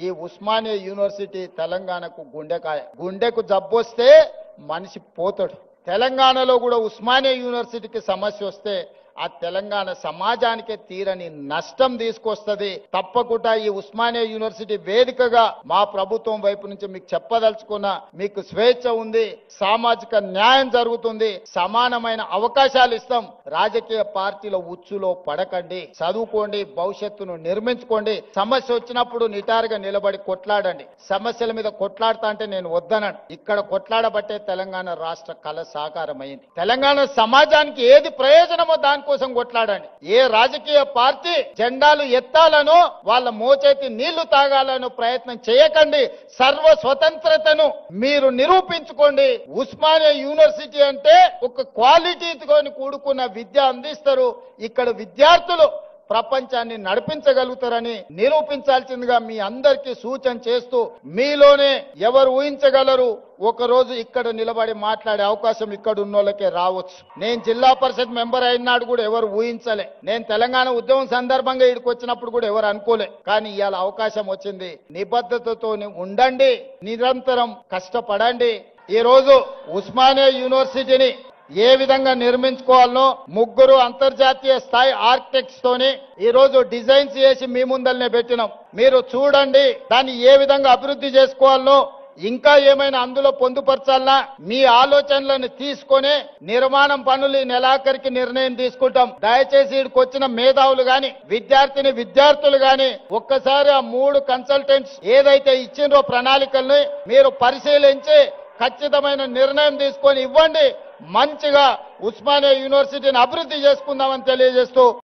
ఈ ఉస్మానియా యూనివర్సిటీ తెలంగాణకు గుండెకాయ. గుండెకు జబ్బొస్తే మనిషి పోతాడు. తెలంగాణలో కూడా ఉస్మానియా యూనివర్సిటీకి సమస్య వస్తే ఆ తెలంగాణ సమాజానికే తీరని నష్టం తీసుకొస్తుంది. తప్పకుండా ఈ ఉస్మానియా యూనివర్సిటీ వేదికగా మా ప్రభుత్వం వైపు నుంచి మీకు చెప్పదలుచుకున్న, మీకు స్వేచ్ఛ ఉంది, సామాజిక న్యాయం జరుగుతుంది, సమానమైన అవకాశాలు ఇస్తాం. రాజకీయ పార్టీల ఉచ్చులో పడకండి, చదువుకోండి, భవిష్యత్తును నిర్మించుకోండి. సమస్య వచ్చినప్పుడు నిటారుగా నిలబడి కొట్లాడండి. సమస్యల మీద కొట్లాడతా అంటే నేను వద్దనను. ఇక్కడ కొట్లాడబట్టే తెలంగాణ రాష్ట్ర కళ సాకారమైంది. తెలంగాణ సమాజానికి ఏది ప్రయోజనమో దానికోసం కొట్లాడండి. ఏ రాజకీయ పార్టీ జెండాలు ఎత్తాలనో వాళ్ళ మోచేతి నీళ్లు తాగాలనో ప్రయత్నం చేయకండి. సర్వ స్వతంత్రతను మీరు నిరూపించుకోండి. ఉస్మానియా యూనివర్సిటీ అంటే ఒక క్వాలిటీతో కూడుకున్న విద్య అందిస్తారు. ఇక్కడ విద్యార్థులు ప్రపంచాన్ని నడిపించగలుగుతారని నిరూపించాల్సిందిగా మీ అందరికీ సూచన చేస్తూ, మీలోనే ఎవరు ఊహించగలరు ఒకరోజు ఇక్కడ నిలబడి మాట్లాడే అవకాశం ఇక్కడ ఉన్నోళ్ళకే రావచ్చు. నేను జిల్లా పరిషత్ మెంబర్ అయినాడు కూడా ఎవరు ఊహించలే. నేను తెలంగాణ ఉద్యమం సందర్భంగా ఇక్కడికి వచ్చినప్పుడు కూడా ఎవరు అనుకోలే. కానీ ఇవాళ అవకాశం వచ్చింది. నిబద్ధతతో ఉండండి, నిరంతరం కష్టపడండి. ఈ రోజు ఉస్మానియా యూనివర్సిటీని ఏ విధంగా నిర్మించుకోవాలనో 3 అంతర్జాతీయ స్థాయి ఆర్కిటెక్ట్స్ తోని ఈ రోజు డిజైన్స్ చేసి మీ ముందల్నే పెట్టినాం. మీరు చూడండి, దాన్ని ఏ విధంగా అభివృద్ధి చేసుకోవాలనో, ఇంకా ఏమైనా అందులో పొందుపరచాలన్నా మీ ఆలోచనలను తీసుకొని నిర్మాణం పనులు నెలాఖరికి నిర్ణయం తీసుకుంటాం. దయచేసి ఇక్కడికి వచ్చిన మేధావులు గాని, విద్యార్థులు గాని ఒక్కసారి ఆ 3 కన్సల్టెంట్స్ ఏదైతే ఇచ్చిండ్రో ప్రణాళికల్ని మీరు పరిశీలించి ఖచ్చితమైన నిర్ణయం తీసుకొని ఇవ్వండి. మంచిగా ఉస్మానియా యూనివర్సిటీని అభివృద్ధి చేసుకుందామని తెలియజేస్తూ